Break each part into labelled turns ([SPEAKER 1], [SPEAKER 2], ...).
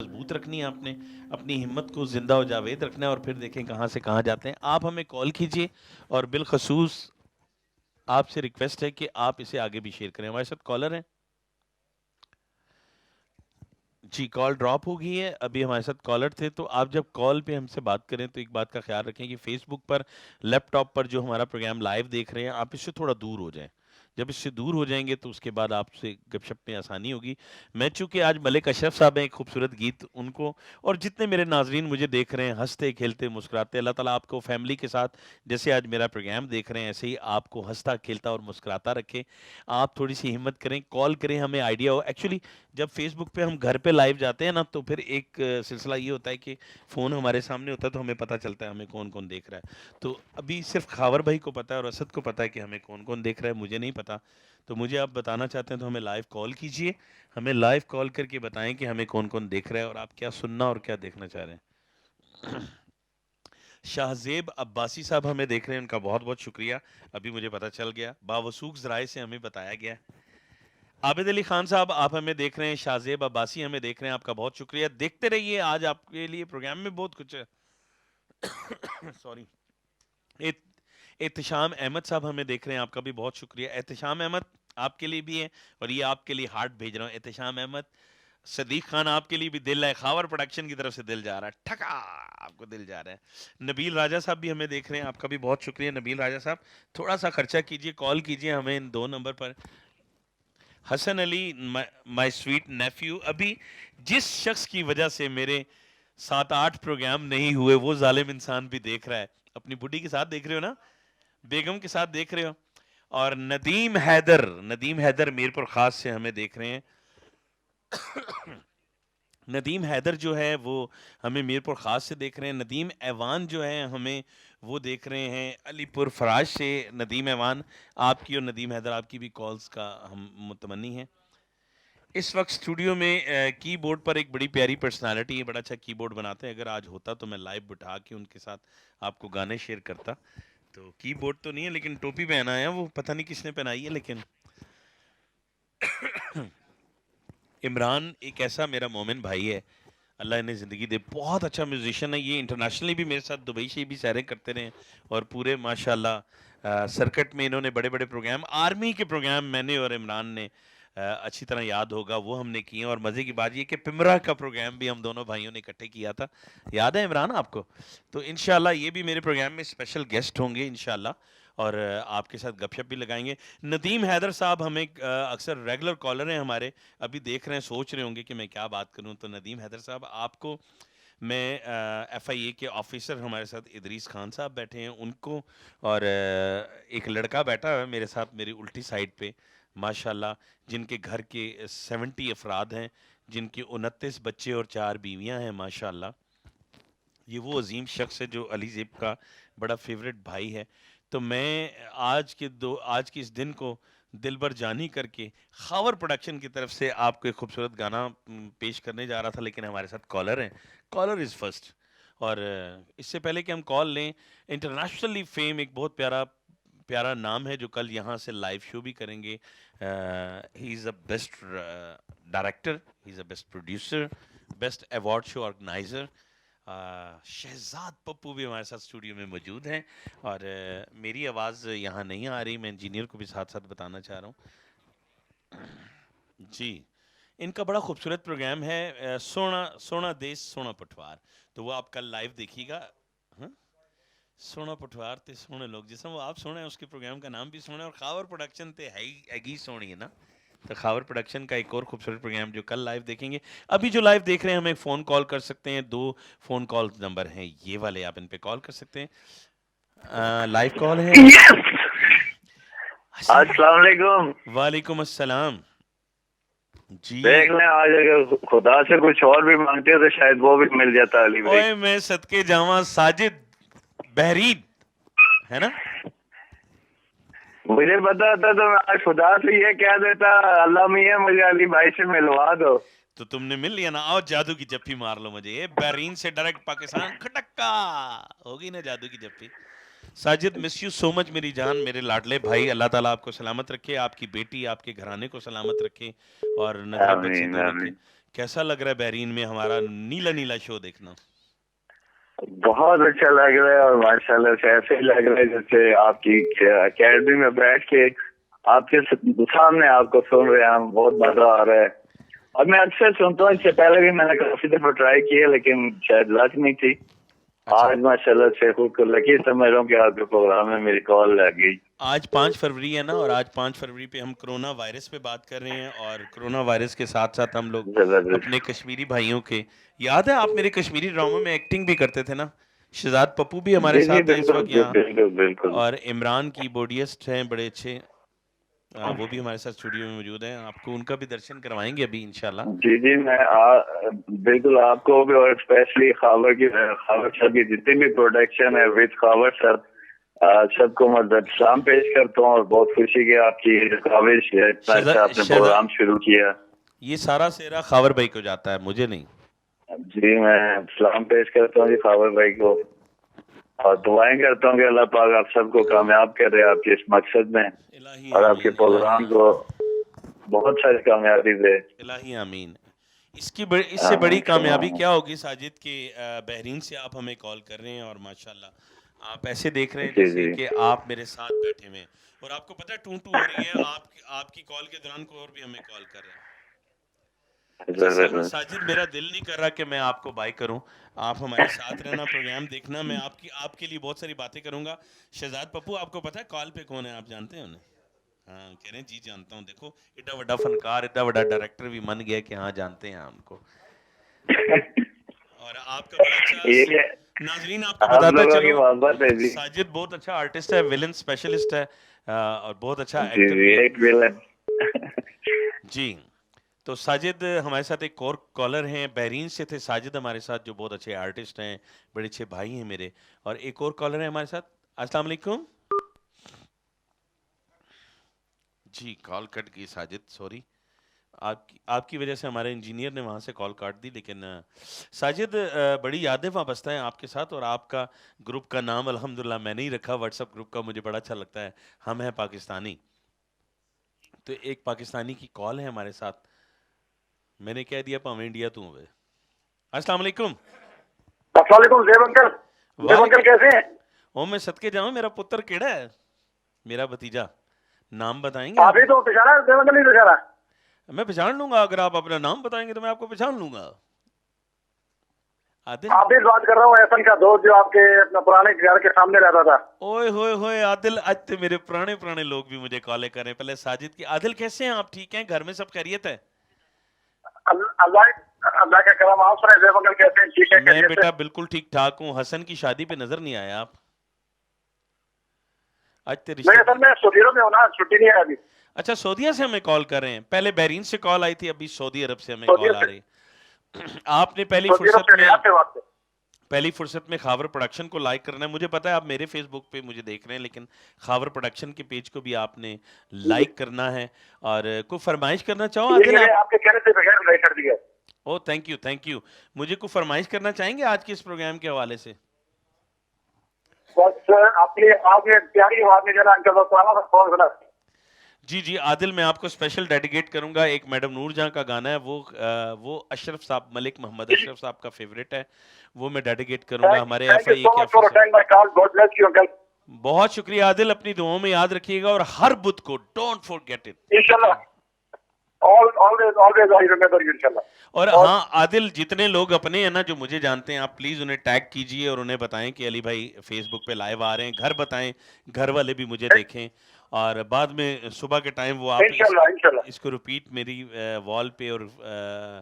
[SPEAKER 1] मजबूत रखनी है आपने, अपनी हिम्मत को जिंदा और जावेद रखना है और फिर देखें कहाँ से कहाँ जाते हैं। आप हमें कॉल कीजिए और बिलखसूस आपसे रिक्वेस्ट है कि आप इसे आगे भी शेयर करें। हमारे साथ कॉलर हैं जी। कॉल ड्रॉप हो गई है। अभी हमारे साथ कॉलर थे, तो आप जब कॉल पे हमसे बात करें तो एक बात का ख्याल रखें कि फेसबुक पर, लैपटॉप पर जो हमारा प्रोग्राम लाइव देख रहे हैं, आप इससे थोड़ा दूर हो जाएं। जब इससे दूर हो जाएंगे तो उसके बाद आपसे गपशप में आसानी होगी। मैं चूंकि आज मलिक अशरफ साहब हैं, एक खूबसूरत गीत उनको, और जितने मेरे नाजरीन मुझे देख रहे हैं हंसते खेलते मुस्कुराते, अल्लाह ताला आपको फैमिली के साथ जैसे आज मेरा प्रोग्राम देख रहे हैं ऐसे ही आपको हंसता खेलता और मुस्कुराता रखे। आप थोड़ी सी हिम्मत करें, कॉल करें, हमें आइडिया हो। एक्चुअली जब फेसबुक पे हम घर पे लाइव जाते हैं ना, तो फिर एक सिलसिला ये होता है कि फ़ोन हमारे सामने होता है तो हमें पता चलता है हमें कौन कौन देख रहा है। तो अभी सिर्फ खावर भाई को पता है और असद को पता है कि हमें कौन कौन देख रहा है, मुझे नहीं पता। तो मुझे आप बताना चाहते हैं तो हमें लाइव कॉल कीजिए, हमें लाइव कॉल करके बताएं कि हमें कौन कौन देख रहा है और आप क्या सुनना और क्या देखना चाह रहे हैं। शाहजेब अब्बासी साहब हमें देख रहे हैं, उनका बहुत बहुत शुक्रिया। अभी मुझे पता चल गया, बावसूख जराए से हमें बताया गया। आबिद अली खान साहब आप हमें देख रहे हैं, शाहजेब अब्बासी हमें देख रहे हैं, आपका बहुत शुक्रिया। देखते रहिए, आज आपके लिए प्रोग्राम में बहुत कुछ है। सॉरी। एहतशाम अहमद साहब हमें देख रहे हैं, आपका भी बहुत शुक्रिया। एहतशाम अहमद आपके लिए भी है, और ये आपके लिए हार्ट भेज रहा हूँ एहतशाम अहमद। सदीक खान आपके लिए भी दिल है, खावर प्रोडक्शन की तरफ से दिल जा रहा है, ठका आपको दिल जा रहा है। नबील राजा साहब भी हमें देख रहे हैं, आपका भी बहुत शुक्रिया नबील राजा साहब। थोड़ा सा खर्चा कीजिए, कॉल कीजिए हमें इन 2 नंबर पर। हसन अली माय स्वीट नेफ्यू, अभी जिस शख्स की वजह से मेरे 7-8 प्रोग्राम नहीं हुए वो जालिम इंसान भी देख रहा है। अपनी बुढ़ी के साथ देख रहे हो ना, बेगम के साथ देख रहे हो। और नदीम हैदर मीरपुर खास से हमें देख रहे हैं। नदीम हैदर जो है वो हमें मीरपुर ख़ास से देख रहे हैं। नदीम ऐवान जो है हमें वो देख रहे हैं अलीपुर फराज से। नदीम ऐवान, आपकी और नदीम हैदर आपकी भी कॉल्स का हम मुतमन्नी हैं। इस वक्त स्टूडियो में कीबोर्ड पर एक बड़ी प्यारी पर्सनालिटी है, बड़ा अच्छा कीबोर्ड बनाते हैं। अगर आज होता तो मैं लाइव बिठा के उनके साथ आपको गाने शेयर करता। तो कीबोर्ड तो नहीं है लेकिन टोपी पहना है, वो पता नहीं किसने पहनाई है। लेकिन इमरान एक ऐसा मेरा मोमिन भाई है, अल्लाह इन्हें ज़िंदगी दे, बहुत अच्छा म्यूजिशियन है। ये इंटरनेशनली भी मेरे साथ दुबई से भी सैरें करते रहे और पूरे माशाल्लाह सर्किट में इन्होंने बड़े बड़े प्रोग्राम, आर्मी के प्रोग्राम मैंने और इमरान ने अच्छी तरह याद होगा वो हमने किए। और मज़े की बात ये कि पिमरा का प्रोग्राम भी हम दोनों भाइयों ने इकट्ठे किया था, याद है इमरान आपको? तो इंशाल्लाह ये भी मेरे प्रोग्राम में स्पेशल गेस्ट होंगे इंशाल्लाह, और आपके साथ गपशप भी लगाएंगे। नदीम हैदर साहब हमें अक्सर रेगुलर कॉलर हैं हमारे, अभी देख रहे हैं, सोच रहे होंगे कि मैं क्या बात करूं। तो नदीम हैदर साहब आपको मैं एफआईए के ऑफिसर हमारे साथ इदरीस खान साहब बैठे हैं उनको, और एक लड़का बैठा है मेरे साथ मेरी उल्टी साइड पे माशाल्लाह, जिनके घर के 70 अफराद हैं, जिनके 29 बच्चे और 4 बीवियां हैं माशाल्लाह। ये वो अजीम शख्स है जो अली ज़ेब का बड़ा फेवरेट भाई है। तो मैं आज के इस दिन को दिलबर जानी करके खावर प्रोडक्शन की तरफ से आपको एक खूबसूरत गाना पेश करने जा रहा था, लेकिन हमारे साथ कॉलर हैं। Caller is first. और इससे पहले कि हम कॉल लें, इंटरनेशनली फेम एक बहुत प्यारा प्यारा नाम है जो कल यहाँ से लाइव शो भी करेंगे। He is a best director, he is a best producer, best award show organiser. Shahzad Pappu भी हमारे साथ स्टूडियो में मौजूद हैं। और मेरी आवाज़ यहाँ नहीं आ रही, मैं इंजीनियर को भी साथ साथ बताना चाह रहा हूँ जी। इनका बड़ा खूबसूरत प्रोग्राम है, सोना सोना देश सोना पटवार। तो वो आप कल लाइव देखिएगा। हाँ? सोना पटवार ते सोने लोग, जिसमें वो आप सोने उसके प्रोग्राम का नाम भी सोना है, और खावर प्रोडक्शन ते है ही हैगी सोनी है ना। तो खावर प्रोडक्शन का एक और खूबसूरत प्रोग्राम जो कल लाइव देखेंगे। अभी जो लाइव देख रहे हैं हमें फ़ोन कॉल कर सकते हैं, 2 फ़ोन कॉल नंबर हैं ये वाले, आप इन पे कॉल कर सकते हैं। लाइव कॉल है।
[SPEAKER 2] अस्सलाम वालेकुम।
[SPEAKER 1] वालेकुम अस्सलाम जी।
[SPEAKER 2] देख लें, आज अगर खुदा से कुछ और भी मांगते हो तो शायद वो भी मिल जाता अली भाई।
[SPEAKER 1] ओए मैं सदके जावा साजिद बहरीन, है ना?
[SPEAKER 2] मुझे पता था तो मैं आज खुदा से ये कह देता, अल्लाह मियां मुझे अली भाई से मिलवा दो।
[SPEAKER 1] तो तुमने मिल लिया ना, आओ जादू की जप्फी मार लो मुझे, ये बहरीन से डायरेक्ट पाकिस्तान खटक्का होगी ना जादू की जप्फी। Sajid miss you so much मेरी जान, मेरे लाडले भाई, अल्लाह ताला आपको सलामत रखे, आपकी बेटी आपके घराने को सलामत रखे और नजर बद से
[SPEAKER 2] आमीन
[SPEAKER 1] दूर रखे।
[SPEAKER 2] आमीन।
[SPEAKER 1] कैसा लग रहा है बहरीन में हमारा नीला नीला शो देखना?
[SPEAKER 2] बहुत अच्छा लग रहा है, और माशाल्लाह से ऐसे ही लग रहा है जैसे आपकी अकेडमी में बैठ के आपके सामने आपको सुन रहे हैं हम। बहुत मजा आ रहा है, और मैं अक्सर सुनता हूँ। इससे पहले भी मैंने काफी दफा ट्राई किया, लेकिन शायद लग नहीं थी।
[SPEAKER 1] अच्छा,
[SPEAKER 2] आज माशाल्लाह से खुद को लकी समझ रहा हूँ कि आपके प्रोग्राम में मेरी कॉल लग गई।
[SPEAKER 1] आज 5 फरवरी है ना, और आज 5 फरवरी पे हम कोरोना वायरस पे बात कर रहे हैं, और कोरोना वायरस के साथ साथ हम लोग
[SPEAKER 2] जबरदस्त।
[SPEAKER 1] अपने कश्मीरी भाइयों के, याद है आप मेरे कश्मीरी ड्रामा में एक्टिंग भी करते थे ना? शहजाद पप्पू भी हमारे
[SPEAKER 2] जी जी,
[SPEAKER 1] साथ हैं इस
[SPEAKER 2] बिल्कुल
[SPEAKER 1] वक्त यहाँ,
[SPEAKER 2] बिल्कुल बिल्कुल।
[SPEAKER 1] और इमरान की बोडियस्ट हैं बड़े अच्छे, वो भी हमारे साथ स्टूडियो में मौजूद हैं। आपको उनका भी दर्शन करवाएंगे अभी इंशाल्लाह।
[SPEAKER 2] जी जी, मैं बिल्कुल आपको भी, और स्पेशली खावर सर की जितनी भी प्रोडक्शन है विद खावर सर, सबको मैं सलाम पेश करता हूँ। और बहुत खुशी की आपकी काविश है, इतना
[SPEAKER 1] शहजा
[SPEAKER 2] अच्छा आपने
[SPEAKER 1] शहजा
[SPEAKER 2] प्रोग्राम शुरू किया।
[SPEAKER 1] ये सारा सेहरा खावर भाई को जाता है, मुझे नहीं।
[SPEAKER 2] जी, मैं सलाम पेश करता हूँ जी खावर भाई को, और दुआएं करता हूँ कि अल्लाह पाक आप सबको कामयाब करे आपके इस मकसद में,
[SPEAKER 1] इलाही
[SPEAKER 2] और आपके
[SPEAKER 1] आमीन,
[SPEAKER 2] प्रोग्राम
[SPEAKER 1] इलाही
[SPEAKER 2] को बहुत सारी कामयाबी दे।
[SPEAKER 1] इलाही आमीन। इससे बड़ी कामयाबी क्या होगी साजिद के, बहरीन से आप हमें कॉल कर रहे हैं, और माशाल्लाह आप ऐसे देख रहे हैं
[SPEAKER 2] जी
[SPEAKER 1] जैसे
[SPEAKER 2] जी,
[SPEAKER 1] कि आप मेरे साथ बैठे हुए हैं, और आपको पता है टू टू हो रही है, आपकी कॉल के दौरान कोई और भी हमें कॉल कर रहे हैं। अच्छा
[SPEAKER 2] जबरदस्त।
[SPEAKER 1] साजिद, मेरा दिल नहीं कर रहा कि मैं आपको बाय करूं। आप हमारे साथ रहना, प्रोग्राम देखना, मैं आपके लिए बहुत सारी बातें करूंगा। शहजाद पप्पू, आपको पता है कॉल पे कौन है? आप जानते हैं उन्हें? हाँ, कह रहे हैं जी जानता हूँ। देखो, इतना बड़ा फनकार, इतना बड़ा डायरेक्टर भी मन गया कि हाँ जानते हैं हमको। और आपका बड़ा अच्छा
[SPEAKER 2] ये
[SPEAKER 1] नाजरीन आपको
[SPEAKER 2] आप
[SPEAKER 1] बताता
[SPEAKER 2] लोगों की
[SPEAKER 1] चलो,
[SPEAKER 2] मोहब्बत है जी।
[SPEAKER 1] साजिद बहुत अच्छा आर्टिस्ट है, विलन स्पेशलिस्ट है, और बहुत अच्छा
[SPEAKER 2] जी
[SPEAKER 1] एक्टर
[SPEAKER 2] जी,
[SPEAKER 1] भी है।
[SPEAKER 2] एक विलन।
[SPEAKER 1] जी, तो साजिद हमारे साथ एक और कॉलर हैं, बहरीन से थे साजिद हमारे साथ, जो बहुत अच्छे आर्टिस्ट हैं, बड़े अच्छे भाई हैं मेरे। और एक और कॉलर है हमारे साथ। अस्सलाम वालेकुम। जी, कॉल कट गई साजिद, सॉरी। आपकी आपकी वजह से हमारे इंजीनियर ने वहाँ से कॉल काट दी, लेकिन साजिद, बड़ी यादें वाबस्ता हैं आपके साथ, और आपका ग्रुप का नाम अल्हम्दुलिल्लाह मैंने ही रखा, व्हाट्सएप ग्रुप का, मुझे बड़ा अच्छा लगता है, हम हैं पाकिस्तानी। तो एक पाकिस्तानी की कॉल है हमारे साथ, मैंने कह दिया पावे इंडिया तू होवे। अस्सलाम वालेकुम।
[SPEAKER 2] अस्सलाम वालेकुम ज़ेब अंकल। ज़ेब अंकल
[SPEAKER 1] वालेकुम।
[SPEAKER 2] कैसे हैं?
[SPEAKER 1] ओ मैं सदके जाऊं, मेरा पुत्र केड़ा है, मेरा भतीजा, नाम बताएंगे
[SPEAKER 2] आप
[SPEAKER 1] आप?
[SPEAKER 2] ही तो पहचाना, ज़ेब अंकल नहीं पहचाना?
[SPEAKER 1] मैं पहचान लूंगा, अगर आप अपना नाम बताएंगे तो मैं आपको पहचान लूंगा। आदिल।
[SPEAKER 2] आप ही बात कर रहा हूँ, एहसन का दोस्त जो आपके अपना पुराने घर के सामने रहता था।
[SPEAKER 1] ओए होए होए आदिल, आज तो मेरे पुराने पुराने लोग भी मुझे कॉलें कर रहे हैं। पहले साजिद की, आदिल कैसे हैं आप? ठीक हैं? घर में सब खैरियत है?
[SPEAKER 2] अल्लाह अल्लाह का करम। आप सुनाए ज़ेब अंकल कैसे हैं? ठीक है,
[SPEAKER 1] मैं
[SPEAKER 2] खैरियत से?
[SPEAKER 1] बेटा बिल्कुल ठीक ठाक हूँ। हसन की शादी पे नजर नहीं आया आप? आज ते
[SPEAKER 2] मैं
[SPEAKER 1] रिश्ते।
[SPEAKER 2] असल में सऊदीयों में हूँ ना, छुट्टी नहीं है अभी।
[SPEAKER 1] अच्छा, सऊदीया से हमें कॉल कर रहे हैं। पहले बहरीन से कॉल आई थी, अभी सऊदी अरब से हमें
[SPEAKER 2] सऊदी
[SPEAKER 1] कॉल आ
[SPEAKER 2] से,
[SPEAKER 1] रही है। आपने
[SPEAKER 2] सऊदी अरब से, रियाद से बात है।
[SPEAKER 1] पहली फुर्सत में खावर प्रोडक्शन को लाइक करना है। मुझे पता है आप मेरे फेसबुक पे मुझे देख रहे हैं, लेकिन खावर प्रोडक्शन के पेज को भी आपने लाइक करना है। और कोई फरमाइश करना चाहो
[SPEAKER 2] ये
[SPEAKER 1] आदिल
[SPEAKER 2] मैंने
[SPEAKER 1] आप?
[SPEAKER 2] आपके कहने से बगैर नहीं कर दिया।
[SPEAKER 1] ओ थैंक यू, थैंक यू। मुझे कोई फरमाइश करना चाहेंगे आज के इस प्रोग्राम के हवाले से?
[SPEAKER 2] बस आपने आपने प्यारी आवाज में जरा अंकल को फोन सुना।
[SPEAKER 1] जी जी आदिल, मैं आपको स्पेशल डेडिकेट करूंगा। एक मैडम नूर जहां का गाना है, वो अशरफ साहब, मलिक मोहम्मद अशरफ साहब का फेवरेट है, वो मैं डेडिकेट करूंगा हमारे
[SPEAKER 2] थैंक यू
[SPEAKER 1] एफआईए
[SPEAKER 2] सो
[SPEAKER 1] के
[SPEAKER 2] much for
[SPEAKER 1] officer.
[SPEAKER 2] Attend my call. God bless you uncle.
[SPEAKER 1] बहुत शुक्रिया आदिल, अपनी दुआओं में याद रखिएगा, और हर बुध को डोंट फॉरगेट इट, ठीक है?
[SPEAKER 2] इंशाल्लाह, always always I remember you इंशाल्लाह।
[SPEAKER 1] और
[SPEAKER 2] और
[SPEAKER 1] हाँ आदिल, जितने लोग अपने हैं ना जो मुझे जानते हैं, आप प्लीज उन्हें टैग कीजिए और उन्हें बताएं कि अली भाई फेसबुक पे लाइव आ रहे हैं। घर बताएं, घर वाले भी मुझे देखें, और बाद में सुबह के टाइम वो आप
[SPEAKER 2] इंशाल्लाह इंशाल्लाह,
[SPEAKER 1] इसको रिपीट मेरी वॉल पे और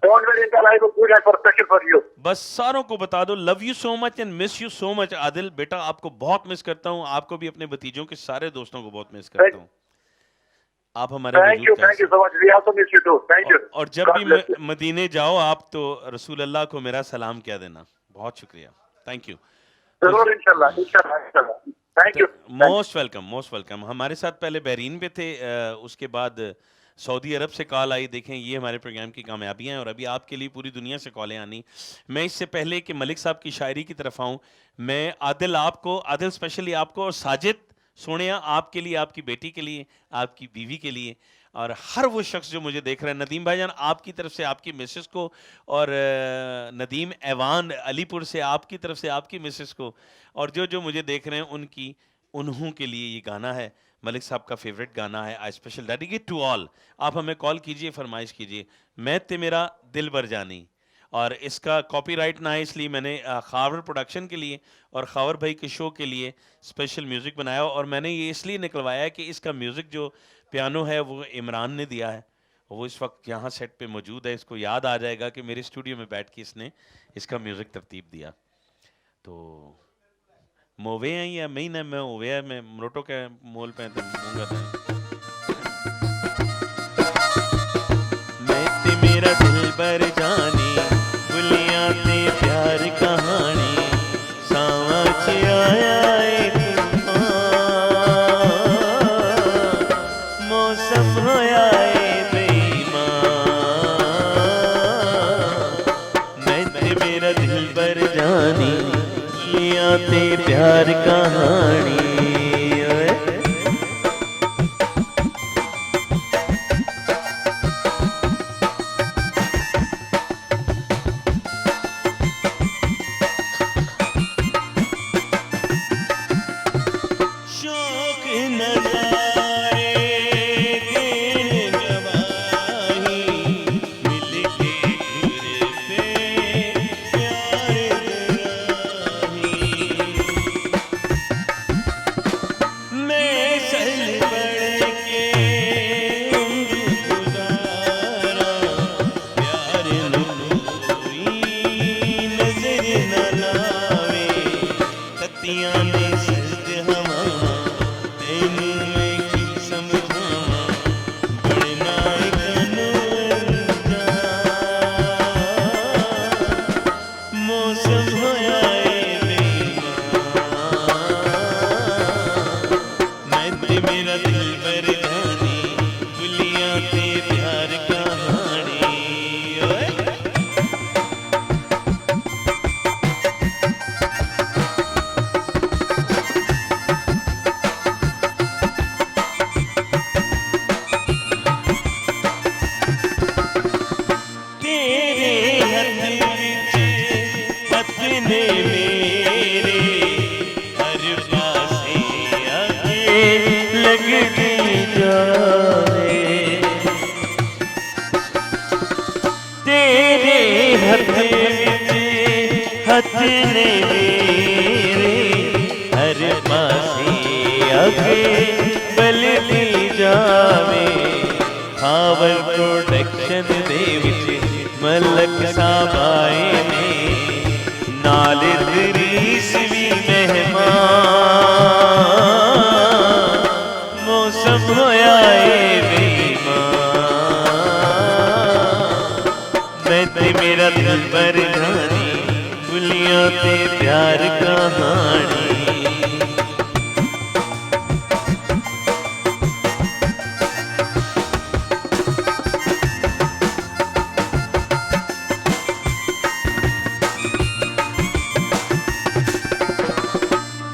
[SPEAKER 2] don't worry uncle, I will do that for special for you.
[SPEAKER 1] बस सारों को बता दो, love you so much and miss you so much. Adil बेटा, आपको बहुत मिस करता हूँ, आपको भी, अपने भतीजों के सारे दोस्तों को बहुत मिस करता हूँ। आप हमारे वजूद का
[SPEAKER 2] थैंक यू
[SPEAKER 1] हिस्सा।
[SPEAKER 2] So much. We also miss you too. Thank you.
[SPEAKER 1] और जब भी
[SPEAKER 2] गॉड ब्लेस यू।
[SPEAKER 1] मदीने जाओ आप, तो रसूल अल्लाह को मेरा सलाम कह देना। बहुत शुक्रिया, थैंक यू। तो
[SPEAKER 2] जरूर इंशाल्लाह इंशाल्लाह इंशाल्लाह। Thank you.
[SPEAKER 1] Most welcome, most welcome. हमारे साथ पहले बहरीन पे थे, उसके बाद सऊदी अरब से कॉल आई। देखें, ये हमारे प्रोग्राम की कामयाबियां हैं, और अभी आपके लिए पूरी दुनिया से कॉलें आनी। मैं इससे पहले कि मलिक साहब की शायरी की तरफ आऊँ, मैं आदिल स्पेशली आपको, और साजिद सोनिया आपके लिए, आपकी बेटी के लिए, आपकी बीवी के लिए, और हर वो शख्स जो मुझे देख रहा है, नदीम भाईजान आपकी तरफ से आपकी मिसेस को, और नदीम ऐवान अलीपुर से आपकी तरफ से आपकी मिसेस को, और जो जो मुझे देख रहे हैं उनकी, उन्हों के लिए ये गाना है, मलिक साहब का फेवरेट गाना है, आई स्पेशल डेडिकेट टू ऑल। आप हमें कॉल कीजिए, फरमाइश कीजिए, मैं ते मेरा दिल बर जानी। और इसका कॉपीराइट ना है, इसलिए मैंने खावर प्रोडक्शन के लिए और खावर भाई के शो के लिए स्पेशल म्यूज़िक बनाया, और मैंने ये इसलिए निकलवाया है कि इसका म्यूज़िक जो पियानो है वो इमरान ने दिया है, वो इस वक्त यहाँ सेट पे मौजूद है, इसको याद आ जाएगा कि मेरे स्टूडियो में बैठ के इसने इसका म्यूज़िक तरतीब दिया। तो मोवे हैं या महीना मैं होवे है, मैं मरोटो के मोल पे तो मूंगा था। मैं ते मेरा दिल बर जानी, बुलियां ते प्यार कहानी, सावा च आया ए तूफान, मौसम होया ए बेईमान, मैं ते मेरा दिल बर जानी, बुलियां ते प्यार कहानी। शौक नज़ारे देने गवाही, मिल के घर पे प्यार कराही, मैं सल बढ़ के उम्र गुजारा, प्यार न कोई नजर न लावे, ततियां ने सर्द हवा, तेनू मैं की समझावां, बढ़ना एक अनजान, मौसम होया ए बेईमान, मैं ते मेरा दिल बर जानी, बुलियां ते प्यार कहानी। ओए तेरे हथ विच हथ ने मेरे, हर पासे आगे लगदी जावे, तेरे हथ विच हथ ने मेरे, हर पासे आगे बलदी जावे, खावर प्रोडक्शन दे विच मलक साहब आए ने, नाल दरीस भी मेहमान, मौसम होया ए बेईमान, मैं ते मेरा दिल बर जानी, बुलियां ते प्यार कहानी।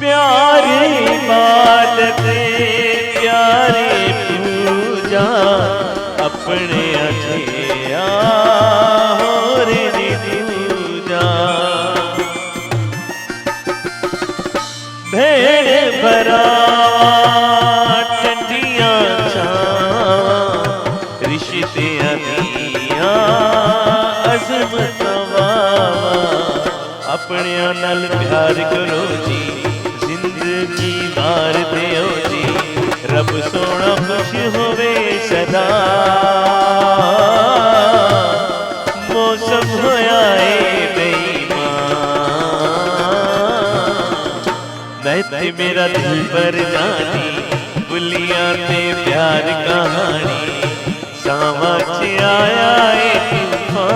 [SPEAKER 1] प्यारे बालक प्यारे पूजा, अपने अछिया होर नी दूजा, भेड़ भरा टंडियां छावां, रिश्तियां दियां अज़मत वावां, अपनियां नाल प्यार करो जी, जिंदगी वार दियो जी, रब सोना खुश होवे सदा, मौसम होया ए बेईमान, मैं ते मेरा दिल बर जानी, बुलियां ते प्यार कहानी, सावा च आया ए तूफान,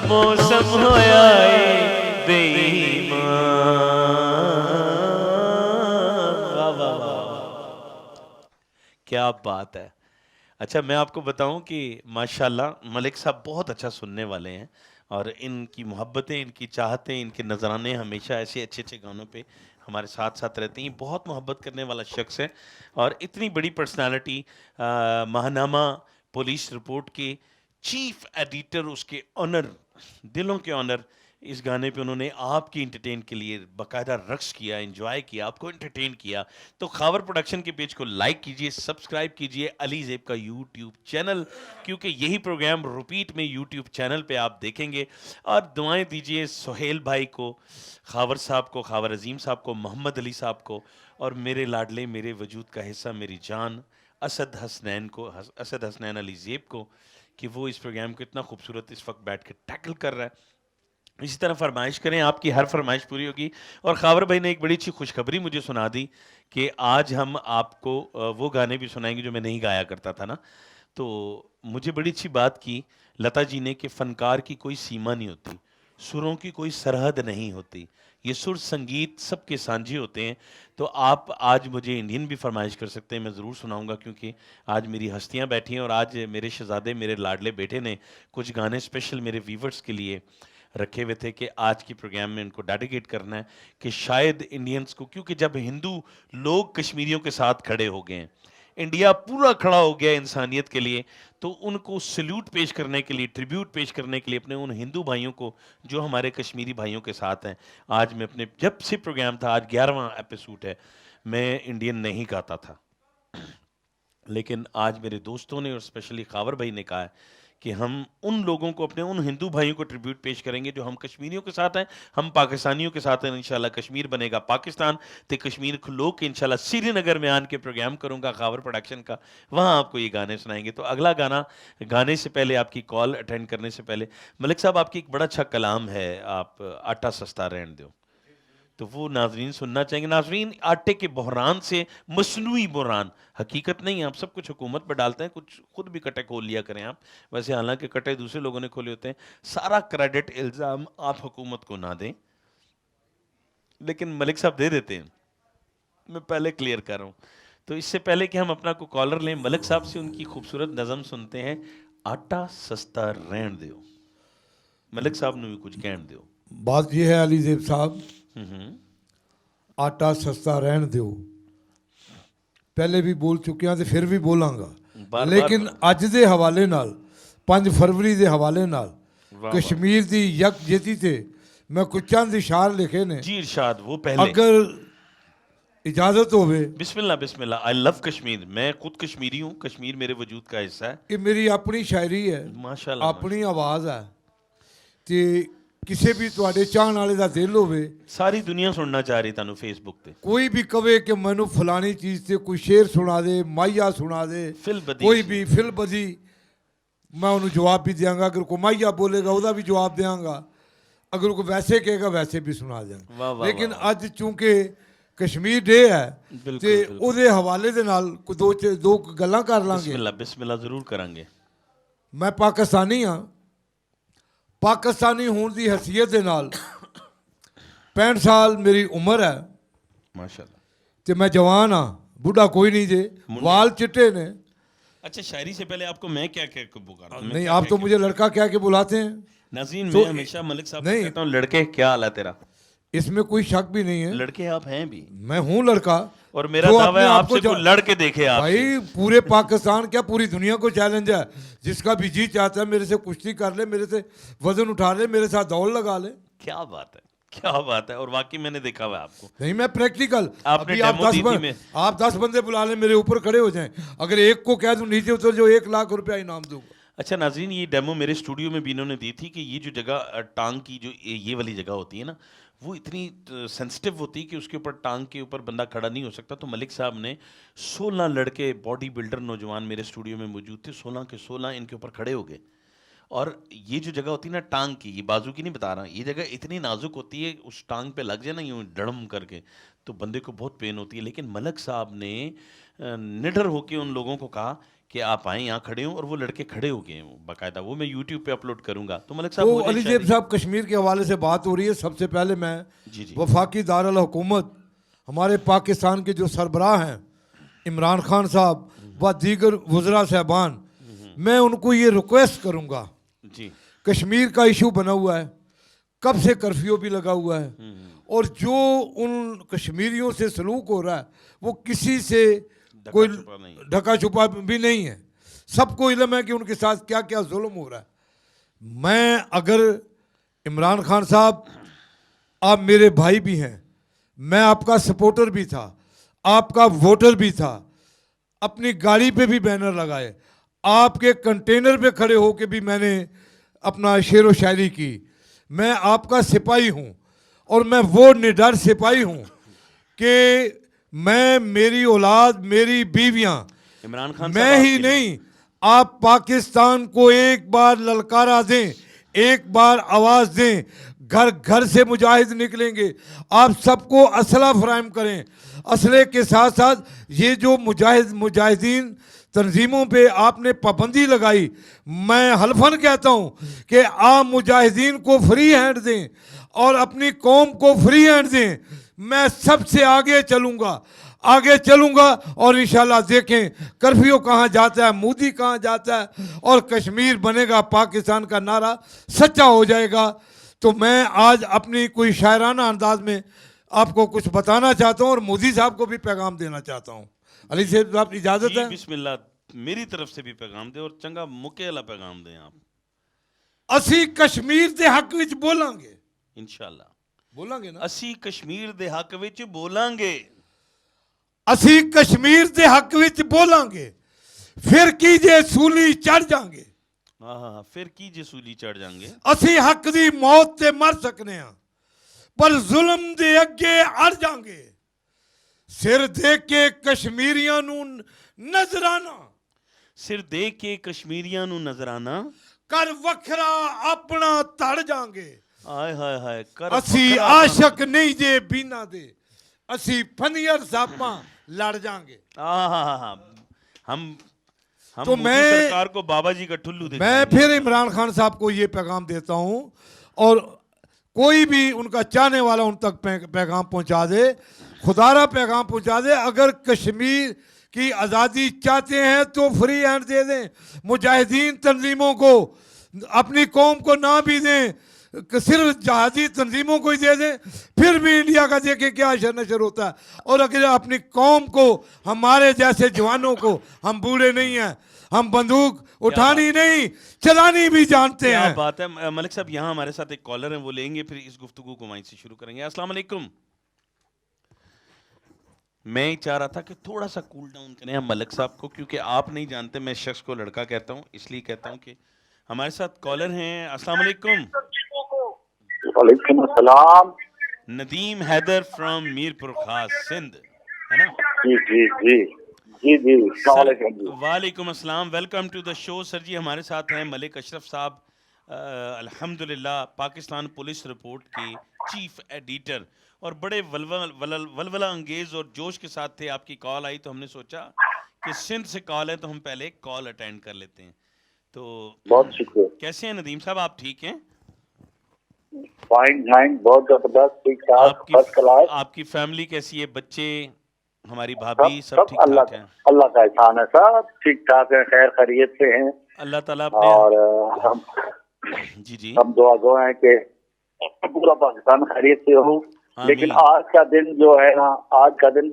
[SPEAKER 1] मौसम होया ए बेईमान। वाह वाह वाह, क्या बात है। अच्छा मैं आपको बताऊं कि माशाल्लाह मलिक साहब बहुत अच्छा सुनने वाले हैं, और इनकी मोहब्बतें, इनकी चाहतें, इनके नजराने हमेशा ऐसे अच्छे अच्छे गानों पे हमारे साथ साथ रहते हैं। ये बहुत मोहब्बत करने वाला शख्स है और इतनी बड़ी पर्सनालिटी, महानामा पुलिस रिपोर्ट के चीफ एडिटर, उसके ऑनर, दिलों के ऑनर, इस गाने पे उन्होंने आपकी इंटरटेन के लिए बाकायदा रक्स किया, एंजॉय किया, आपको इंटरटेन किया। तो खावर प्रोडक्शन के पेज को लाइक कीजिए, सब्सक्राइब कीजिए अली ज़ेब का यूट्यूब चैनल, क्योंकि यही प्रोग्राम रिपीट में यूट्यूब चैनल पे आप देखेंगे। और दुआएं दीजिए सुहेल भाई को, खावर साहब को, खावर अजीम साहब को, मोहम्मद अली साहब को, और मेरे लाडले, मेरे वजूद का हिस्सा, मेरी जान असद हसनैन को, असद हसनैन अली ज़ेब को, कि वो इस प्रोग्राम को इतना खूबसूरत इस वक्त बैठ के टैकल कर रहा है। इसी तरह फरमाइश करें, आपकी हर फरमाइश पूरी होगी। और खावर भाई ने एक बड़ी अच्छी खुशखबरी मुझे सुना दी कि आज हम आपको वो गाने भी सुनाएंगे जो मैं नहीं गाया करता था ना। तो मुझे बड़ी अच्छी बात की लता जी ने कि फ़नकार की कोई सीमा नहीं होती, सुरों की कोई सरहद नहीं होती, ये सुर संगीत सबके साझे होते हैं। तो आप आज मुझे इंडियन भी फरमाइश कर सकते हैं, मैं ज़रूर सुनाऊंगा, क्योंकि आज मेरी हस्तियां बैठी हैं और आज मेरे शहजादे, मेरे लाडले बेटे ने कुछ गाने स्पेशल मेरे व्यूवर्स के लिए रखे हुए थे कि आज की प्रोग्राम में उनको डेडिकेट करना है, कि शायद इंडियंस को, क्योंकि जब हिंदू लोग कश्मीरियों के साथ खड़े हो गए हैं, इंडिया पूरा खड़ा हो गया इंसानियत के लिए, तो उनको सल्यूट पेश करने के लिए, ट्रिब्यूट पेश करने के लिए अपने उन हिंदू भाइयों को जो हमारे कश्मीरी भाइयों के साथ हैं, आज मैं अपने, जब से प्रोग्राम था, आज 11वां एपिसोड है, मैं इंडियन नहीं गाता था, लेकिन आज मेरे दोस्तों ने और स्पेशली खावर भाई ने कहा है कि हम उन लोगों को, अपने उन हिंदू भाइयों को ट्रिब्यूट पेश करेंगे जो हम कश्मीरियों के साथ हैं, हम पाकिस्तानियों के साथ हैं। इंशाल्लाह कश्मीर बनेगा पाकिस्तान, तो कश्मीर लोग के इंशाल्लाह श्रीनगर में आन के प्रोग्राम करूंगा खावर प्रोडक्शन का, वहाँ आपको ये गाने सुनाएंगे। तो अगला गाना गाने से पहले, आपकी कॉल अटेंड करने से पहले, मलिक साहब आपकी एक बड़ा अच्छा कलाम है, आप आटा सस्ता रहने दो, तो वो नाजरीन सुनना चाहेंगे। नाजरीन, आटे के बहरान से मसनूई बहरान, हकीकत नहीं, आप सब कुछ हुकूमत पर डालते हैं, कुछ खुद भी कटे खोल लिया करें आप, वैसे हालांकि कटे दूसरे लोगों ने खोले होते हैं। सारा क्रेडिट, इल्ज़ाम आप हुकूमत को ना दें, लेकिन मलिक साहब दे देते हैं, मैं पहले क्लियर कर रहा हूँ। तो इससे पहले कि हम अपना को कॉलर लें, मलिक साहब से उनकी खूबसूरत नज़म सुनते हैं, आटा सस्ता रहन दो। मलिक साहब ने भी कुछ कहन दो।
[SPEAKER 3] बात यह है अली ज़ेब साहब,
[SPEAKER 1] हम्म,
[SPEAKER 3] आटा सस्ता रहन दो, पहले भी बोल चुके हैं तो फिर भी बोलांगा,
[SPEAKER 1] बार
[SPEAKER 3] लेकिन अज दे हवाले नाल 5 फरवरी दे हवाले नाल
[SPEAKER 1] वाह।
[SPEAKER 3] कश्मीर दी यकजहती ते मैं कुछ चंद इशार लिखे ने,
[SPEAKER 1] जी इरशाद, वो पहले
[SPEAKER 3] अगर इजाजत होवे।
[SPEAKER 1] बिस्मिल्लाह बिस्मिल्लाह। आई लव कश्मीर, मैं खुद कश्मीरी हूँ, कश्मीर मेरे वजूद का हिस्सा है।
[SPEAKER 3] ये मेरी अपनी शायरी है,
[SPEAKER 1] माशाल्लाह,
[SPEAKER 3] अपनी आवाज़ है, ते किसी भी तुहाडे चाहने वाले दा दिल होवे,
[SPEAKER 1] सारी दुनिया सुनना चाह रही थानू फेसबुक पे।
[SPEAKER 3] कोई भी कवे कि मैनू फलानी चीज़ से कोई शेर सुना दे, माइया सुना दे,
[SPEAKER 1] फिल बदी
[SPEAKER 3] कोई भी फिल बदी, मैं उन्हें जवाब भी देंगा। अगर कोई माइया बोलेगा उसका भी जवाब देंगा, अगर कोई वैसे कहेगा वैसे भी सुना
[SPEAKER 1] वाह,
[SPEAKER 3] देंगा।
[SPEAKER 1] वाह,
[SPEAKER 3] लेकिन
[SPEAKER 1] वाह।
[SPEAKER 3] अज चूंकि कश्मीर डे है
[SPEAKER 1] बिल्कुल,
[SPEAKER 3] ते
[SPEAKER 1] बिल्कुल।
[SPEAKER 3] ਉਹਦੇ हवाले दे नाल कोई दो गल्लां कर लांगे।
[SPEAKER 1] बिस्मिल्लाह बिस्मिल्लाह जरूर करांगे।
[SPEAKER 3] मैं पाकिस्तानी हाँ, पाकिस्तानी होने की हैसियत दे नाल 65 साल मेरी उम्र है,
[SPEAKER 1] माशाल्लाह।
[SPEAKER 3] ते मैं जवान हाँ, बुढ़ा कोई नहीं जे, वाल चिट्टे ने।
[SPEAKER 1] अच्छा, शायरी से पहले आपको मैं क्या कह के पुकारा? मैं
[SPEAKER 3] नहीं,
[SPEAKER 1] क्या
[SPEAKER 3] आप
[SPEAKER 1] कह
[SPEAKER 3] तो
[SPEAKER 1] के-
[SPEAKER 3] मुझे लड़का कह के बुलाते हैं,
[SPEAKER 1] नाज़रीन,
[SPEAKER 3] तो
[SPEAKER 1] मैं हमेशा मलिक साहब को
[SPEAKER 3] नहीं।
[SPEAKER 1] कहता हूँ, लड़के क्या हाल है तेरा?
[SPEAKER 3] इसमें कोई शक भी नहीं है,
[SPEAKER 1] लड़के आप हैं भी,
[SPEAKER 3] मैं हूँ लड़का।
[SPEAKER 1] और मेरा
[SPEAKER 3] जो
[SPEAKER 1] दावा
[SPEAKER 3] अपने
[SPEAKER 1] है
[SPEAKER 3] आप
[SPEAKER 1] आपसे
[SPEAKER 3] को
[SPEAKER 1] कोई लड़ के देखे आप।
[SPEAKER 3] भाई पूरे पाकिस्तान क्या पूरी दुनिया को चैलेंज है, जिसका भी जी चाहता है मेरे से कुश्ती कर ले, मेरे से वजन उठा ले, मेरे साथ दौड़ लगा ले।
[SPEAKER 1] क्या बात है, क्या बात है। और वाकई मैंने देखा हुआ है आपको।
[SPEAKER 3] नहीं, मैं प्रैक्टिकल।
[SPEAKER 1] आपने
[SPEAKER 3] अभी आप
[SPEAKER 1] डेमो दी थी
[SPEAKER 3] 10
[SPEAKER 1] में।
[SPEAKER 3] आप 10 बंदे बुला लें, मेरे ऊपर खड़े हो जाएं, अगर एक को कह दूं नीचे उतर जो 1 लाख रुपया इनाम दूंगा।
[SPEAKER 1] अच्छा नाज़रीन, ये डेमो मेरे स्टूडियो में भी इन्होंने दी थी कि ये जो जगह टांग की, जो ये वाली जगह होती है ना, वो इतनी सेंसिटिव होती है कि उसके ऊपर, टांग के ऊपर बंदा खड़ा नहीं हो सकता। तो मलिक साहब ने 16 लड़के बॉडी बिल्डर नौजवान मेरे स्टूडियो में मौजूद थे, 16 के 16 इनके ऊपर खड़े हो गए। और ये जो जगह होती है ना टांग की, ये बाजू की नहीं बता रहा, ये जगह इतनी नाजुक होती है, उस टांग पे लग जाए ना यूँ डड़म करके, तो बंदे को बहुत पेन होती है। लेकिन मलिक साहब ने निडर होकर उन लोगों को कहा कि आप आए, यहाँ खड़े हों, और वो लड़के खड़े हो गए हैं बाकायदा। वो मैं यूट्यूब पे अपलोड करूंगा। तो मलिक साहब
[SPEAKER 3] तो
[SPEAKER 1] बोलिए
[SPEAKER 3] अली
[SPEAKER 1] शायरी।
[SPEAKER 3] ज़ेब साहब, कश्मीर के हवाले से बात हो रही है, सबसे पहले मैं
[SPEAKER 1] जी जी।
[SPEAKER 3] वफाकी दारुल हुकूमत हमारे पाकिस्तान के जो सरबराह हैं इमरान खान साहब व दीगर वज़रा साहबान, मैं उनको ये रिक्वेस्ट करूँगा,
[SPEAKER 1] जी
[SPEAKER 3] कश्मीर का इशू बना हुआ है, कब से कर्फ्यू भी लगा हुआ है, और जो उन कश्मीरियों से सलूक हो रहा है वो किसी से कोई ढका छुपा भी नहीं है। सबको इल्म है कि उनके साथ क्या क्या जुल्म हो रहा है। मैं अगर इमरान खान साहब, आप मेरे भाई भी हैं, मैं आपका सपोर्टर भी था, आपका वोटर भी था, अपनी गाड़ी पे भी बैनर लगाए, आपके कंटेनर पे खड़े होके भी मैंने अपना शेर व शायरी की। मैं आपका सिपाही हूँ और मैं वो निडर सिपाही हूँ कि मैं, मेरी औलाद, मेरी बीवियाँ,
[SPEAKER 1] इमरान खान
[SPEAKER 3] मैं
[SPEAKER 1] साहब
[SPEAKER 3] ही
[SPEAKER 1] आपके लिए-
[SPEAKER 3] नहीं, आप पाकिस्तान को एक बार ललकारा दें, एक बार आवाज़ दें, घर घर से मुजाहिद निकलेंगे। आप सबको असला फराहम करें। असले के साथ साथ ये जो मुजाहिदीन तंजीमों पे आपने पाबंदी लगाई, मैं हल्फन कहता हूँ कि आप मुजाहिदीन को फ्री हैंड दें और अपनी कौम को फ्री हैंड दें। मैं सबसे आगे चलूँगा, आगे चलूँगा, और इंशाल्लाह देखें कर्फ्यू कहाँ जाता है, मोदी कहाँ जाता है, और कश्मीर बनेगा पाकिस्तान का नारा सच्चा हो जाएगा। तो मैं आज अपनी कोई शायराना अंदाज में आपको कुछ बताना चाहता हूँ और मोदी साहब को भी पैगाम देना चाहता हूँ। अली साहब इजाज़त
[SPEAKER 1] जी,
[SPEAKER 3] है?
[SPEAKER 1] बिस्मिल्लाह, मेरी तरफ से भी पैगाम दे और चंगा मुके वाला पैगाम दें आप।
[SPEAKER 3] असी कश्मीर के हक विच बोलांगे,
[SPEAKER 1] इंशाल्लाह
[SPEAKER 3] बोलांगे ना,
[SPEAKER 1] असी कश्मीर दे हक विच बोलांगे।
[SPEAKER 3] असी कश्मीर के हक विच बोलांगे, फिर की जे सूली चढ़ जाएंगे,
[SPEAKER 1] हाँ, फिर की जे सूली चढ़ जाएंगे।
[SPEAKER 3] असी हक दी मौत ते मर सकने हैं पर जुल्म दे अगे अड़ जाएंगे। सिर दे के कश्मीरियां नू नजराना,
[SPEAKER 1] सिर दे के कश्मीरियां नू नजराना,
[SPEAKER 3] कर वखरा अपना तड़ जाएंगे।
[SPEAKER 1] आय हाय हाय, कर
[SPEAKER 3] असी
[SPEAKER 1] वखरा
[SPEAKER 3] आशक नहीं जे बीना दे, असी फनियर सापा लड़ जाएंगे।
[SPEAKER 1] हम
[SPEAKER 3] तो
[SPEAKER 1] मोदी
[SPEAKER 3] मैं-
[SPEAKER 1] सरकार को बाबा जी का ठुल्लू दे
[SPEAKER 3] मैं फिर इमरान खान साहब को ये पैगाम देता हूँ, और कोई भी उनका चाहने वाला उन तक पैगाम पहुँचा दे, खुदारा पैगाम पहुँचा दे। अगर कश्मीर की आज़ादी चाहते हैं तो फ्री हैंड दे दें, मुजाहिदीन तंजीमों को, अपनी कौम को ना भी दें, सिर्फ जहादी तंजीमों को ही दे दें, फिर भी इंडिया का देखें क्या अशर नशर होता है। और अगर अपनी कौम को, हमारे जैसे जवानों को, हम बूढ़े नहीं हैं, हम बंदूक उठानी नहीं चलानी भी जानते
[SPEAKER 1] क्या
[SPEAKER 3] हैं।
[SPEAKER 1] बात है। मलिक साहब, यहाँ हमारे साथ एक कॉलर है, वो लेंगे, फिर इस गुफ्तगू को वहीं से शुरू करेंगे। अस्सलाम वालेकुम। मैं ही चाह रहा था कि थोड़ा सा कूल डाउन करें हम मलिक साहब को, क्योंकि आप नहीं जानते मैं शख्स को लड़का कहता हूँ, इसलिए कहता हूँ कि हमारे साथ कॉलर हैं। अस्सलाम वालेकुम।
[SPEAKER 2] वालेकुम अस्सलाम।
[SPEAKER 1] नदीम हैदर फ्रॉम मीरपुर खास, सिंध, है ना?
[SPEAKER 2] जी जी जी जी जी, अस्सलाम वालेकुम जी।
[SPEAKER 1] वालेकुम अस्सलाम, welcome to the show. Sir ji, हमारे साथ हैं मलिक अशरफ साहब, अल्हम्दुलिल्लाह पाकिस्तान पुलिस रिपोर्ट के चीफ एडिटर, और बड़े वलवला अंगेज और जोश के साथ थे। आपकी कॉल आई तो हमने सोचा कि सिंध से कॉल है तो हम पहले कॉल अटेंड कर लेते हैं। तो
[SPEAKER 2] बहुत शुक्रिया।
[SPEAKER 1] कैसे हैं नदीम साहब, आप ठीक हैं?
[SPEAKER 2] फाइन फाइन, बहुत जबरदस्त, ठीक ठाक, फर्स्ट क्लास।
[SPEAKER 1] आपकी फैमिली कैसी है, बच्चे, हमारी भाभी, सब
[SPEAKER 2] सब
[SPEAKER 1] ठीक
[SPEAKER 2] अल्लाह
[SPEAKER 1] ठाक हैं?
[SPEAKER 2] अल्लाह का एहसान है, सब ठीक ठाक है, खैर खैरियत से हैं।
[SPEAKER 1] अल्लाह ताला अपने
[SPEAKER 2] और
[SPEAKER 1] जी
[SPEAKER 2] हम दुआ हैं कि पूरा पाकिस्तान खैरियत से हो।
[SPEAKER 1] आमीन।
[SPEAKER 2] लेकिन आज का दिन जो है ना, आज का दिन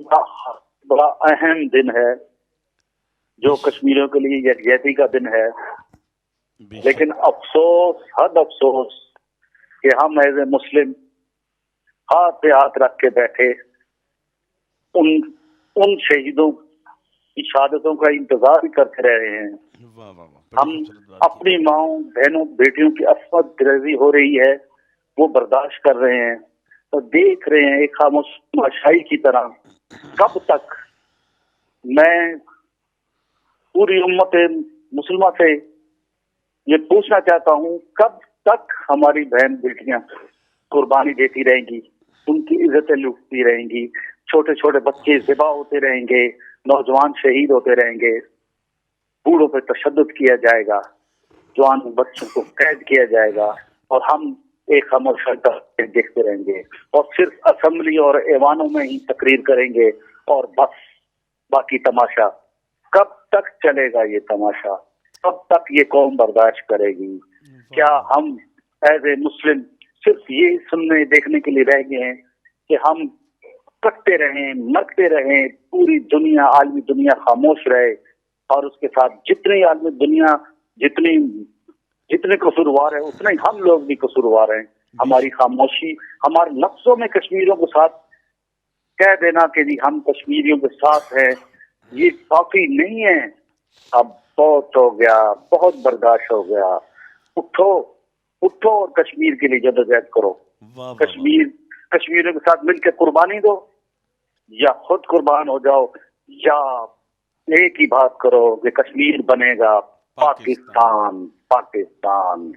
[SPEAKER 2] बड़ा अहम दिन है, जो कश्मीरियों के लिए यकजहती का दिन है।
[SPEAKER 1] बेशक।
[SPEAKER 2] लेकिन अफसोस, हद अफसोस कि हम एज ए मुस्लिम हाथ पे हाथ रख के बैठे उन शहीदों की शहादतों का इंतजार भी करते रह रहे हैं।
[SPEAKER 1] वाह वाह वाह,
[SPEAKER 2] हम
[SPEAKER 1] बड़ी खूबसूरत बात की।
[SPEAKER 2] अपनी माओं बहनों बेटियों की असमत गिरफ्तारी हो रही है, वो बर्दाश्त कर रहे हैं, तो देख रहे हैं एक खामोशाई की तरह। कब तक? मैं पूरी उम्मत मुसलमान से ये पूछना चाहता हूँ, कब तक हमारी बहन बेटियां कुर्बानी देती रहेंगी, उनकी इज्जतें लूटती रहेंगी, छोटे छोटे बच्चे ज़िबा होते रहेंगे, नौजवान शहीद होते रहेंगे, बूढ़ों पे तशद्दुद किया जाएगा, जवान बच्चों को कैद किया जाएगा, और हम एक खामोश देखते रहेंगे और सिर्फ असेंबली और ऐवानों में ही तकरीर करेंगे और बस, बाकी तमाशा। कब तक चलेगा ये तमाशा? कब तक ये कौम बर्दाश्त करेगी?
[SPEAKER 4] क्या हम एज ए मुस्लिम सिर्फ ये सुनने देखने के लिए रह गए हैं कि हम कटते रहें, मरते रहें, पूरी दुनिया, आलमी दुनिया खामोश रहे, और उसके साथ जितनी आलमी दुनिया, जितने कसूरवार है उतने ही हम लोग भी कसूरवार हैं। हमारी खामोशी, हमारे लफ्जों में कश्मीरियों के साथ कह देना कि जी हम कश्मीरियों के साथ हैं, ये काफी नहीं है। अब बहुत हो गया, बहुत बर्दाश्त हो गया। उठो उठो और कश्मीर के लिए जदोजहद करो। कश्मीरियों के साथ मिलकर कुर्बानी दो, या खुद कुर्बान हो जाओ, या एक ही बात करो कि कश्मीर बनेगा पाकिस्तान, पाकिस्तान,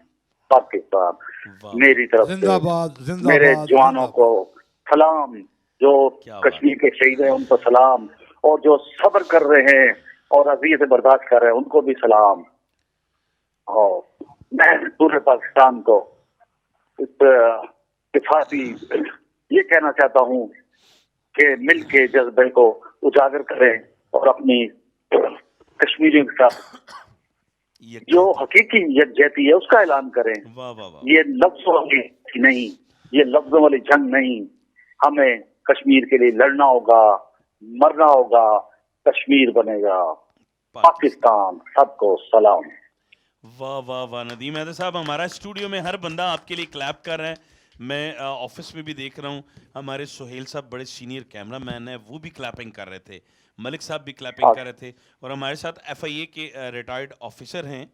[SPEAKER 4] पाकिस्तान। मेरी तरफ
[SPEAKER 3] जिंदाबाद
[SPEAKER 4] से
[SPEAKER 3] जिंदाबाद
[SPEAKER 4] मेरे जवानों
[SPEAKER 3] जिंदाबाद।
[SPEAKER 4] को सलाम, जो कश्मीर के शहीद हैं उनको सलाम, और जो सब्र कर रहे हैं और अज़ियत से बर्दाश्त कर रहे हैं उनको भी सलाम। और मैं पूरे पाकिस्तान को के साथ ही ये कहना चाहता हूँ कि मिल के जज्बे को उजागर करें और अपनी कश्मीरियों के साथ जो हकीकी यकजहती है उसका ऐलान करें। ये लफ्जों वाली नहीं, ये लफ्जों वाली जंग नहीं, हमें कश्मीर के लिए लड़ना होगा, मरना होगा, कश्मीर बनेगा पाकिस्तान। सबको सलाम।
[SPEAKER 1] वाह वाह वाह नदीम हैदर साहब, हमारा स्टूडियो में हर बंदा आपके लिए क्लैप कर रहा है। मैं ऑफिस में भी देख रहा हूँ, हमारे सोहेल साहब बड़े सीनियर कैमरामैन हैं, वो भी क्लैपिंग कर रहे थे, मलिक साहब भी क्लैपिंग कर रहे थे, और हमारे साथ FIA के रिटायर्ड ऑफिसर हैं,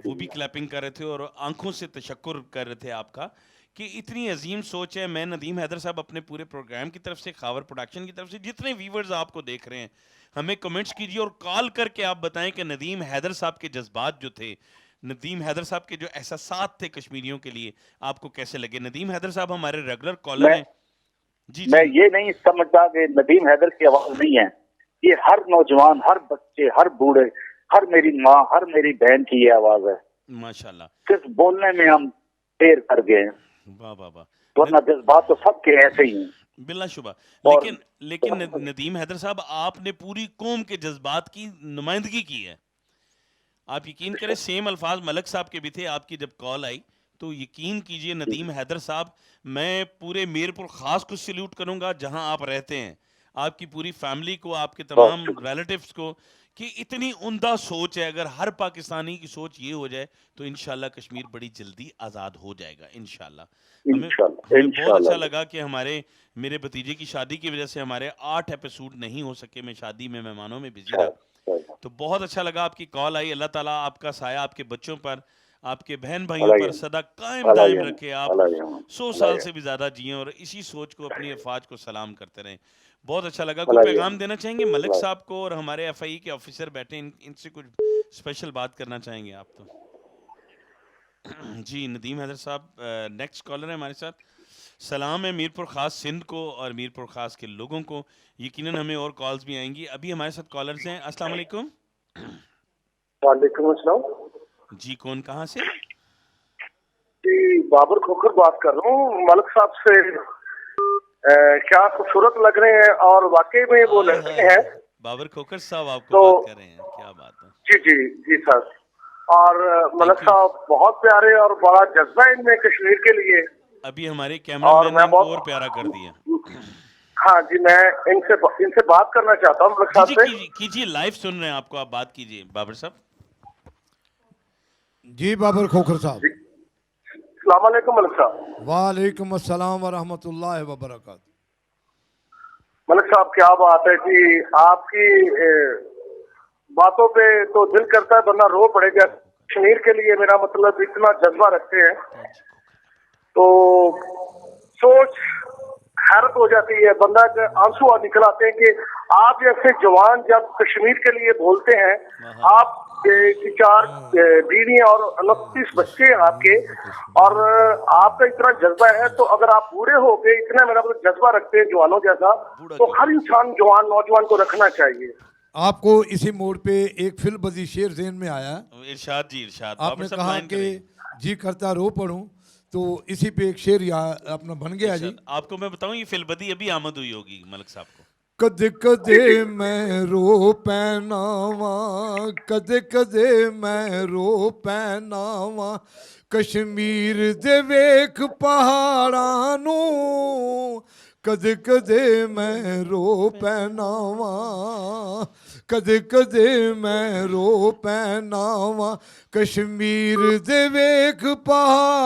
[SPEAKER 1] वो भी क्लैपिंग कर रहे थे और आंखों से तशक्कुर कर रहे थे आपका कि इतनी अजीम सोच है। मैं नदीम हैदर साहब अपने पूरे प्रोग्राम की तरफ से, खावर प्रोडक्शन की तरफ से, जितने व्यूवर्स आपको देख रहे हैं, हमें कमेंट्स कीजिए और कॉल करके आप बताएं कि नदीम हैदर साहब के जज्बात जो थे, नदीम हैदर साहब के जो एहसासात थे कश्मीरियों के लिए, आपको कैसे लगे। नदीम हैदर साहब हमारे रेगुलर कॉलर हैं। जी
[SPEAKER 4] मैं ये नहीं समझता कि नदीम हैदर की आवाज नहीं है, ये हर नौजवान, हर बच्चे, हर बूढ़े, हर मेरी माँ, हर मेरी बहन की ये आवाज है।
[SPEAKER 1] माशाल्लाह,
[SPEAKER 4] सिर्फ बोलने में हम देर कर गए।
[SPEAKER 1] वाह वाह वाह,
[SPEAKER 4] वरना जज्बात तो सबके ऐसे ही हैं
[SPEAKER 1] बिलाशुबा।
[SPEAKER 4] और
[SPEAKER 1] लेकिन नदीम हैदर साहब, आपने पूरी कौम के जज्बात की नुमाइंदगी की है। आप यकीन करें, सेम अल्फाज मलक साहब के भी थे। आपकी जब कॉल आई तो यकीन कीजिए नदीम हैदर साहब, मैं पूरे मीरपुर खास को सल्यूट करूंगा जहां आप रहते हैं, आपकी पूरी फैमिली को, आपके तमाम रिलेटिव्स को, कि इतनी उम्दा सोच है। अगर हर पाकिस्तानी की सोच ये हो जाए तो इंशाल्लाह कश्मीर बड़ी जल्दी आज़ाद हो जाएगा इंशाल्लाह। हमें बहुत अच्छा लगा कि मेरे भतीजे की शादी की वजह से हमारे 8 एपिसोड नहीं हो सके, मैं शादी में मेहमानों में बिजी रहा, तो बहुत अच्छा लगा आपकी कॉल आई। अल्लाह ताला आपका साया आपके बच्चों पर, आपके बहन भाइयों पर सदा कायम दायम रखे, आप 100 साल से भी ज्यादा जिए और इसी सोच को, अपनी अफवाज को सलाम करते रहें। बहुत अच्छा लगा। कोई पैगाम देना चाहेंगे मलिक साहब को, और हमारे FIA के ऑफिसर बैठे, इनसे कुछ स्पेशल बात करना चाहेंगे आप तो? जी नदीम हैदर साहब, नेक्स्ट कॉलर है हमारे साथ। सलाम है मीरपुर खास सिंध को और मीरपुर खास के लोगों को, यकीनन हमें और कॉल्स भी आएंगी। अभी हमारे साथ कॉलर्स हैं। अस्सलाम वालेकुम।
[SPEAKER 5] वालेकुम अस्सलाम
[SPEAKER 1] जी, कौन कहाँ से?
[SPEAKER 5] जी बाबर खोखर बात कर रहा हूँ मलिक साहब से। क्या खूबसूरत लग रहे हैं, और वाकई में वो लड़के हैं।
[SPEAKER 1] बाबर खोखर साहब आपको
[SPEAKER 5] तो
[SPEAKER 1] बात कर रहे हैं, क्या बात है।
[SPEAKER 5] जी जी जी सर। और मलिक साहब बहुत प्यारे, और बड़ा जज्बा इनमें कश्मीर के लिए।
[SPEAKER 1] अभी हमारे कैमरामैन ने इनको और प्यारा कर दिया।
[SPEAKER 5] हाँ जी, मैं इनसे बात करना चाहता हूँ मलिक साहब से।
[SPEAKER 1] कीजिए, लाइव सुन रहे हैं आपको, आप बात कीजिए बाबर साहब।
[SPEAKER 3] जी बाबर खोखर साहब।
[SPEAKER 5] अस्सलाम वालेकुम मलिक साहब।
[SPEAKER 3] वालेकुम अस्सलाम व रहमतुल्लाहि व बरकातहू।
[SPEAKER 5] मलिक साहब क्या बात है कि आपकी बातों पे तो दिल करता है बंदा रो पड़ेगा। कश्मीर के लिए मेरा मतलब इतना जज्बा रखते हैं तो सोच हैरत हो जाती है, बंदा के आंसू निकल आते हैं कि आप जैसे जवान जब कश्मीर के लिए बोलते हैं, आप की 4 बीवी और 29 बच्चे हैं आपके, और आपका इतना जज्बा है, तो अगर आप बूढ़े हो गए इतना मेरा मतलब जज्बा रखते हैं जवानों जैसा, तो हर इंसान जवान नौजवान को रखना चाहिए।
[SPEAKER 3] आपको इसी मोड़ पे एक फिल्म बदी शेर ज़हन में आया।
[SPEAKER 1] इरशाद जी, इरशाद।
[SPEAKER 3] आपने कहा कि जी करता रो पढ़ूं, तो इसी पे एक शेर अपना बन गया जी।
[SPEAKER 1] आपको मैं बताऊं, ये फिल्म बदी अभी आमद हुई होगी मलिक साहब को।
[SPEAKER 3] कदे कदे मैं रो पैनावा, कदे कदे मैं रो पैनावा, कश्मीर दे वेख पहाड़ां नू, कदे कदे मैं रो पैनावा, कदे कदे मैं रो पैनावा, कश्मीर दे वेख पहाड़